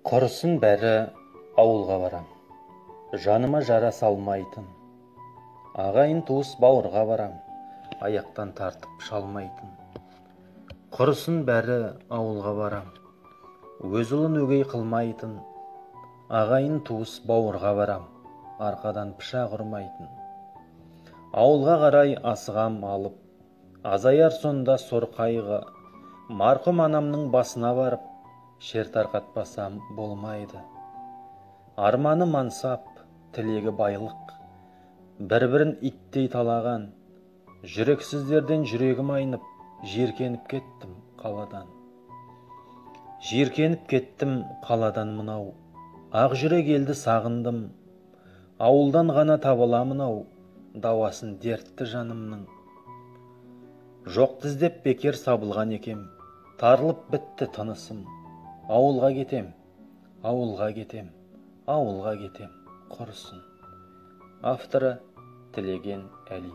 Құрысын бәрі ауылға барам, жаныма жара салмайтын. Ағайын туыс бауырға барам, аяқтан тартып шалмайтын. Құрысын бәрі ауылға барам, өз ұлын өгей қылмайтын. Ағайын туыс бауырға барам, арқадан пышақ ұрмайтын. Ауылға қарай асығам алып, азаяр сонда сор қайғы. Марқұм анамның басына барып, шер тарқатпасам болмайды. Арманы мансап, тілегі байлық, бір-бірін иттей талаған. Жүрексіздерден жүрегім айнып, жиіркеніп кеттім қаладан. Жиіркеніп кеттім қаладан мынау, ақ жүрек елді сағындым. Ауылдан ғана табыламын ау, дауасын дертті жанымның. Жоқты іздеп бекер сабылған екем, тарылып бітті тынысым. Ауылға кетем, ауылға кетем, ауылға кетем, құрысын. Авторы Тілеген Әли.